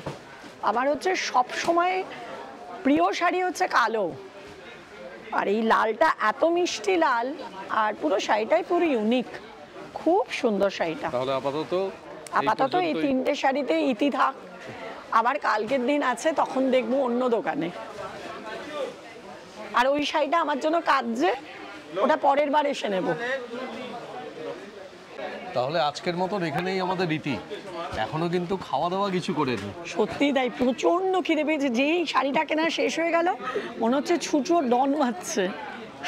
আমার হচ্ছে সব সময় প্রিয় শাড়ি হচ্ছে কালো, আর এই লালটা এত মিষ্টি লাল, আর পুরো শাড়িটাই পুরো ইউনিক, খুব সুন্দর শাড়িটা। তাহলে আপাতত এই 3টে শাড়িতে ইতি থাক। আবার কালকের দিন আছে, তখন দেখবো অন্য দোকানে। আর ওই শাড়িটা আমার জন্য কাঁদছে, ওটা পরের বার এসে নেব। তাহলে আজকের মতন এখানেই আমাদের রীতি। এখনো কিন্তু খাওয়া দাওয়া কিছু করেনি। সত্যি তাই, প্রচন্ড খিদে পেয়েছে। যেই শাড়িটা কেনা শেষ হয়ে গেল মনে হচ্ছে ছুঁচো ডন মারছে।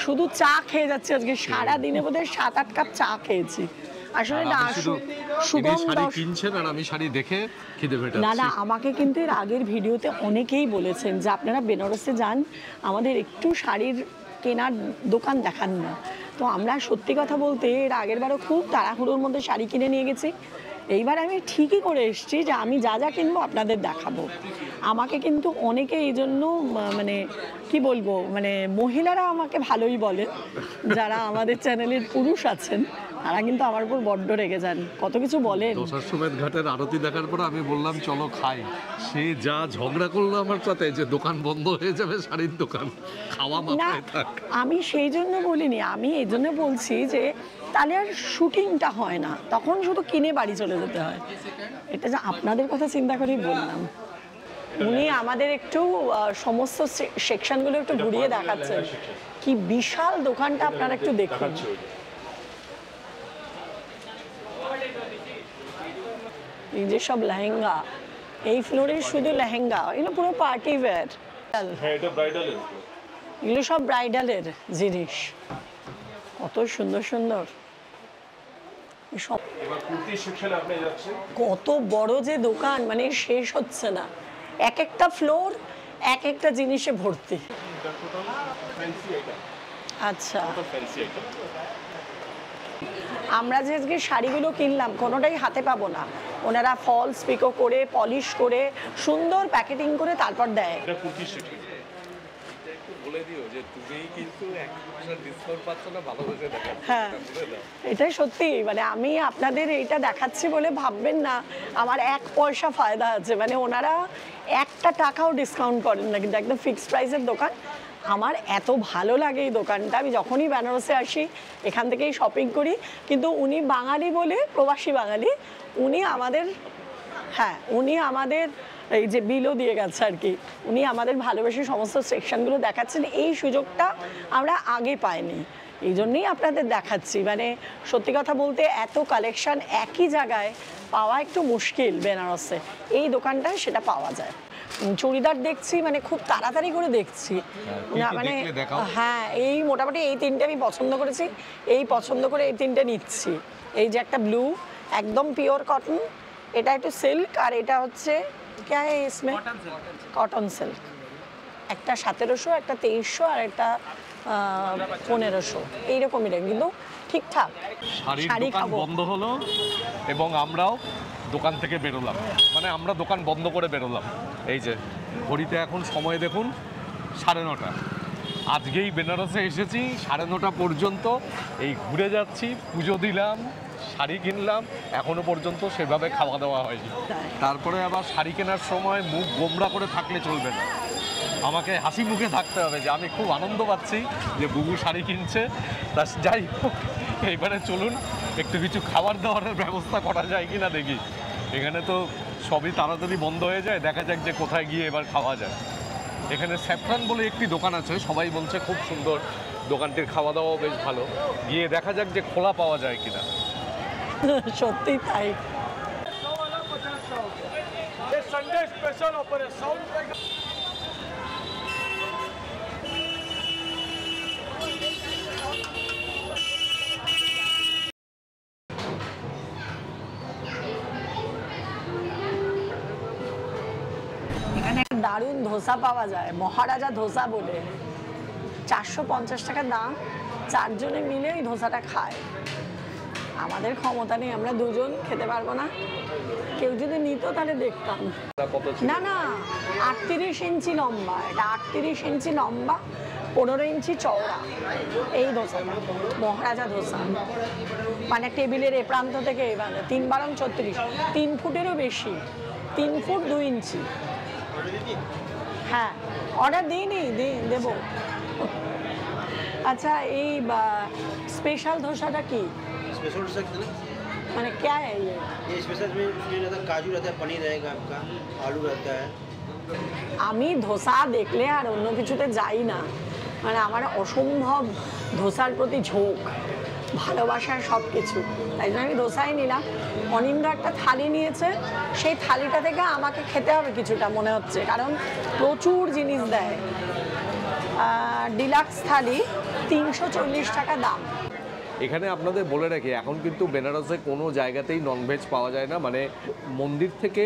শুধু চা খেয়ে যাচ্ছে। আজকে সারাদিনে বোধহয় 7-8 কাপ চা খেয়েছি। আসলে আর না আমি শুধু সুগম শাড়ি দর্শক কিনছেন আর আমি শাড়ি দেখে খিদে না মেটাচ্ছি। না, আমাকে কিন্তু এর আগের ভিডিওতে অনেকেই বলেছেন যে আপনারা বেনারসে যান, আমাদের একটু শাড়ির কেনার দোকান দেখান না। তো আমরা সত্যি কথা বলতে এর আগের বারও খুব তাড়াহুড়োর মধ্যে শাড়ি কিনে নিয়ে গেছি। এইবার আমি ঠিকই করে এসেছি যে আমি যা যা কিনবো আপনাদের দেখাবো। আমাকে কিন্তু অনেকে এই জন্য মানে কি বলবো, মানে মহিলারা আমাকে ভালোই বলেন, যারা আমাদের চ্যানেলের পুরুষ আছেন তারা কিন্তু আমার উপর বড্ড রেগে যান, কত কিছু বলেন। দশাশ্বমেধ ঘাটের আরতি দেখার পর আমি বললাম চলো খাই, সে যা ঝগড়া করলো আমার সাথে যে দোকান বন্ধ হয়ে যাবে, শাড়ির দোকান, খাওয়া না মাথায় থাক। আমি সেই জন্য বলিনি, আমি এই জন্য বলছি যে তাহলে আর শুটিংটা হয় না, তখন শুধু কিনে বাড়ি চলে যেতে হয়। এটা যে আপনাদের কথা চিন্তা করেই বললাম। উনি আমাদের একটু সমস্ত সেকশনগুলো একটু ঘুরিয়ে দেখাচ্ছেন, কি বিশাল দোকানটা আপনারা একটু দেখুন। এই যে সব লেহেঙ্গা, এই ফ্লোরে শুধু লেহেঙ্গা, এগুলো পুরো পার্টি ওয়্যার। এগুলো সব ব্রাইডালের জিনিস, কত সুন্দর সুন্দর। কত বড় যে দোকান, মানে শেষ হচ্ছে না, এক একটা ফ্লোর এক একটা জিনিসে ভর্তি। আচ্ছা, আমরা যে আজকে শাড়িগুলো কিনলাম কোনোটাই হাতে পাবো না, ওনারা ফলস পিকো করে পলিশ করে সুন্দর প্যাকেটিং করে তারপর দেয়। হ্যাঁ, এটাই সত্যি, মানে আমি আপনাদের এইটা দেখাচ্ছি বলে ভাববেন না আমার 1 পয়সা ফায়দা আছে, মানে ওনারা 1 টাকাও ডিসকাউন্ট করেন না, কিন্তু একদম ফিক্সড প্রাইসের দোকান। আমার এত ভালো লাগে এই দোকানটা, আমি যখনই বেনারসে আসি এখান থেকেই শপিং করি। কিন্তু উনি বাঙালি বলে, প্রবাসী বাঙালি, উনি আমাদের, হ্যাঁ উনি আমাদের এই যে বিলও দিয়ে গেছে আর কি, উনি আমাদের ভালোবেসে সমস্ত সেকশনগুলো দেখাচ্ছেন। এই সুযোগটা আমরা আগে পাইনি, এই জন্যই আপনাদের দেখাচ্ছি। মানে সত্যি কথা বলতে এত কালেকশন একই জায়গায় পাওয়া একটু মুশকিল বেনারসে, এই দোকানটায় সেটা পাওয়া যায়। চুড়িদার দেখছি, মানে খুব তাড়াতাড়ি করে দেখছি না, মানে হ্যাঁ এই মোটামুটি এই 3টে আমি পছন্দ করেছি, এই পছন্দ করে এই 3টে নিচ্ছি। এই যে একটা ব্লু একদম পিওর কটন, এটা একটু সিল্ক, আর এটা হচ্ছে क्या है इसमें कॉटन सिल्क, একটা 1700, একটা 2300, আর একটা 1500, এইরকমই রেঞ্জ, কিন্তু ঠিকঠাক। শাড়ি খাবো বন্ধ হলো এবং আমরাও দোকান থেকে বেরোলাম, মানে আমরা দোকান বন্ধ করে বেরোলাম। এই যে ঘড়িতে এখন সময় দেখুন 9:30। আজকেই বেনারসে এসেছি 9:30 পর্যন্ত এই ঘুরে যাচ্ছি, পুজো দিলাম, শাড়ি কিনলাম, এখনো পর্যন্ত সেভাবে খাওয়া দাওয়া হয়নি। তারপরে আবার শাড়ি কেনার সময় মুখ গোমড়া করে থাকলে চলবে না, আমাকে হাসি মুখে থাকতে হবে যে আমি খুব আনন্দ পাচ্ছি যে বুবু শাড়ি কিনছে। তা যাই হোক, এইবারে চলুন একটু কিছু খাবার দাবারের ব্যবস্থা করা যায় কিনা দেখি। এখানে তো সবই তাড়াতাড়ি বন্ধ হয়ে যায়, দেখা যাক যে কোথায় গিয়ে এবার খাওয়া যায়। এখানে স্যাফরান বলে একটি দোকান আছে, সবাই বলছে খুব সুন্দর, দোকানটির খাওয়া দাওয়াও বেশ ভালো, গিয়ে দেখা যাক যে খোলা পাওয়া যায় কিনা। সত্যি তাই। এখানে দারুণ ধোসা পাওয়া যায়, মহারাজা ধোসা বলে, 450 টাকা দাম, 4 জনে মিলে এই ধোসাটা খায়। আমাদের ক্ষমতা নেই, আমরা 2 জন খেতে পারবো না, কেউ যদি নিত তাহলে দেখতাম। না না, 38 ইঞ্চি লম্বা, এটা 38 ইঞ্চি লম্বা, 15 ইঞ্চি চওড়া এই ধোসাটা, মহারাজা ধোসা। মানে টেবিলের এ প্রান্ত থেকে এই প্রান্ত, 3 বারং 36, 3 ফুটেরও বেশি, 3 ফুট 2 ইঞ্চি। হ্যাঁ, অর্ডার দিইনি, দেবো। अच्छा ये स्पेशल डोसा की स्पेशल डोसा कितना मैंने क्या है ये स्पेशल में उसमें रहता है काजू रहता है पनीर रहेगा आपका आलू रहता है আমি ধোসা দেখলে আর অন্য কিছুতে যাই না মানে আমার অসম্ভব ধোসার প্রতি ঝোঁক ভালোবাসার সব কিছু তাই জন্য আমি ধোসাই নিলাম অনিন্দ্র একটা থালি নিয়েছে সেই থালিটা থেকে আমাকে খেতে হবে কিছুটা মনে হচ্ছে কারণ প্রচুর জিনিস দেয় ডিলাক্স থালি 340 টাকা দাম এখানে আপনাদের বলে রাখি, এখন কিন্তু বেনারসে কোনো জায়গাতেই ননভেজ পাওয়া যায় না, মানে মন্দির থেকে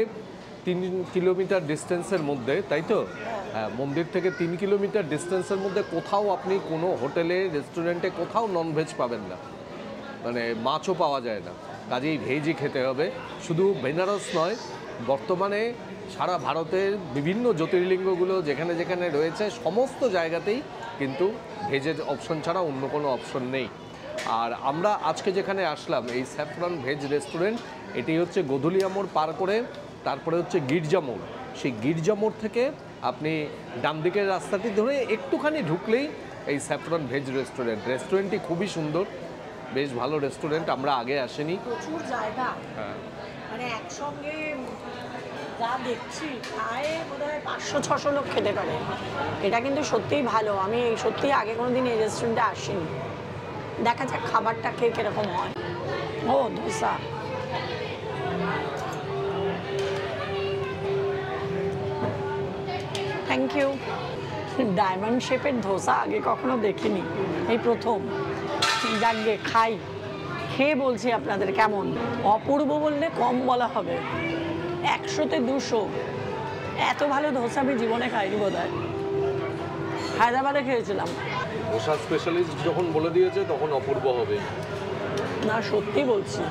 3 কিলোমিটার ডিস্টেন্সের মধ্যে, তাই তো? হ্যাঁ, মন্দির থেকে 3 কিলোমিটার ডিস্টেন্সের মধ্যে কোথাও আপনি কোনো হোটেলে রেস্টুরেন্টে কোথাও ননভেজ পাবেন না, মানে মাছও পাওয়া যায় না, কাজেই ভেজই খেতে হবে। শুধু বেনারস নয়, বর্তমানে সারা ভারতের বিভিন্ন জ্যোতির্লিঙ্গগুলো যেখানে যেখানে রয়েছে সমস্ত জায়গাতেই কিন্তু ভেজের অপশন ছাড়া অন্য কোনো অপশন নেই। আর আমরা আজকে যেখানে আসলাম এই স্যাফরন ভেজ রেস্টুরেন্ট, এটি হচ্ছে গোধুলিয়া মোড় পার করে তারপরে হচ্ছে গির্জা মোড়। সেই গির্জা মোড় থেকে আপনি ডান দিকের রাস্তাটি ধরে একটুখানি ঢুকলেই এই স্যাফরন ভেজ রেস্টুরেন্ট। রেস্টুরেন্টটি খুবই সুন্দর, বেশ ভালো রেস্টুরেন্ট, আমরা আগে আসিনি। প্রচুর জায়গা, হ্যাঁ, মানে একসঙ্গে যা দেখছি প্রায় বোধহয় 500-600 লোক খেতে পারে। এটা কিন্তু সত্যিই ভালো। আমি সত্যিই আগে কোনো দিন এই রেস্টুরেন্টে আসিনি। দেখা যাক খাবারটা খেয়ে কীরকম হয়। ও ধোসা, থ্যাংক ইউ। ডায়মন্ড শেপের ধোসা আগে কখনো দেখিনি, এই প্রথম। যাকে খাই, খেয়ে বলছি আপনাদের কেমন। অপূর্ব বললে কম বলা হবে, 100-তে 200। এত ভালো ধোসা আমি জীবনে খাইনি বোধহয়, হায়দ্রাবাদে খেয়েছিলাম। ধোসা স্পেশালিস্ট যখন বলে দিয়েছে তখন অপূর্ব হবে। না সত্যি বলছি,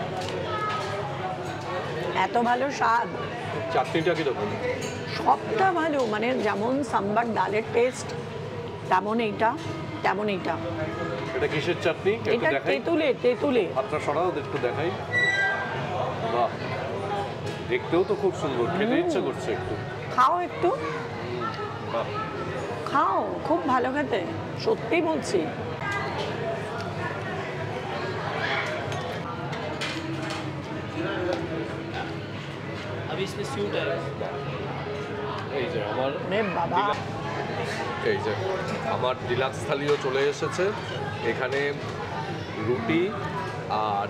এত ভালো স্বাদ। চাটনিটা কীরকম? সবটা ভালো, মানে যেমন সাম্বার ডালের টেস্ট তেমন এইটা, তেমন এইটা। এটা কিসের চাটনি? এটা তেঁতুলে, তেঁতুলে। হাতটা সরাও একটু দেখাই। বাহ, দেখতেও তো খুব সুন্দর, খেতে ইচ্ছে করছে একটু। খাও একটু, বাহ, খাও, খুব ভালো খেতে, সত্যি বলছি। এই যে আমার বাবা, এই যে আমার ডিলাক্স থালিও চলে এসেছে। এখানে রুটি আর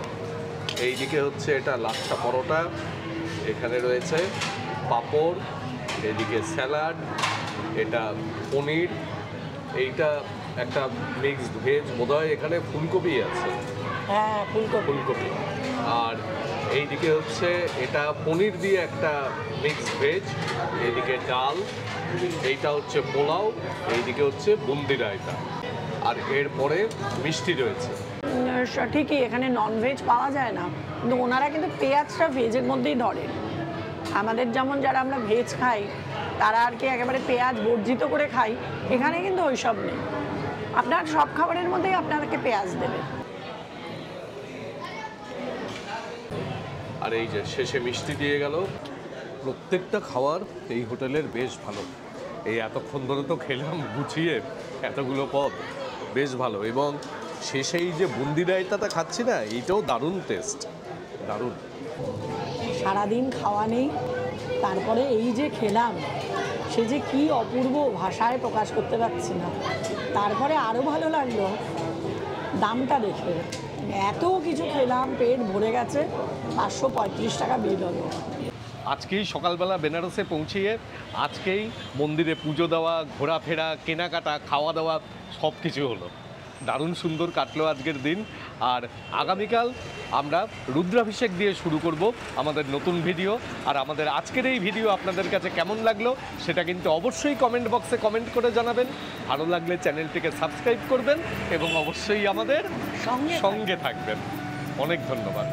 এইদিকে হচ্ছে এটা লাচ্ছা পরোটা, এখানে রয়েছে পাঁপড়, এদিকে স্যালাড, এটা পনির, এইটা একটা মিক্সড ভেজ বোধহয়, এখানে ফুলকপি আছে। হ্যাঁ ফুলকপি। আর এইদিকে হচ্ছে এটা পনির দিয়ে একটা মিক্সড ভেজ, এইদিকে ডাল, এইটা হচ্ছে পোলাও, এইদিকে হচ্ছে বুন্দি রায়তা, আর এরপরে মিষ্টি রয়েছে। ঠিকই, এখানে ননভেজ পাওয়া যায় না, কিন্তু ওনারা কিন্তু পেঁয়াজটা ভেজের মধ্যেই ধরেন। আমাদের যেমন যারা আমরা ভেজ খাই তারা আর কি একেবারে পেঁয়াজ বর্জিত করে খাই, এখানে কিন্তু ওইসব নেই। আপনার সব খাবারের মধ্যেই আপনাকে পেঁয়াজ দেবে। আর এই যে শেষে মিষ্টি দিয়ে গেল। প্রত্যেকটা খাবার এই হোটেলের বেশ ভালো। এই এতক্ষণ ধরে তো খেলাম গুছিয়ে এতগুলো পদ, বেশ ভালো। এবং শেষে এই যে বুন্দি রায়তাটা খাচ্ছি না, এইটাও দারুণ টেস্ট, দারুণ। সারাদিন খাওয়া নেই, তারপরে এই যে খেলাম, সে যে কি অপূর্ব, ভাষায় প্রকাশ করতে পারছি না। তারপরে আরও ভালো লাগলো দামটা দেখে। এত কিছু খেলাম, পেট ভরে গেছে, 535 টাকা বিল হলো। আজকেই সকালবেলা বেনারসে পৌঁছিয়ে আজকেই মন্দিরে পুজো দেওয়া, ঘোরাফেরা, কেনাকাটা, খাওয়া দাওয়া সব কিছু হলো। দারুণ সুন্দর কাটলো আজকের দিন। আর আগামীকাল আমরা রুদ্রাভিষেক দিয়ে শুরু করব আমাদের নতুন ভিডিও। আর আমাদের আজকের এই ভিডিও আপনাদের কাছে কেমন লাগলো সেটা কিন্তু অবশ্যই কমেন্ট বক্সে কমেন্ট করে জানাবেন। ভালো লাগলে চ্যানেলটিকে সাবস্ক্রাইব করবেন এবং অবশ্যই আমাদের সঙ্গে থাকবেন। অনেক ধন্যবাদ।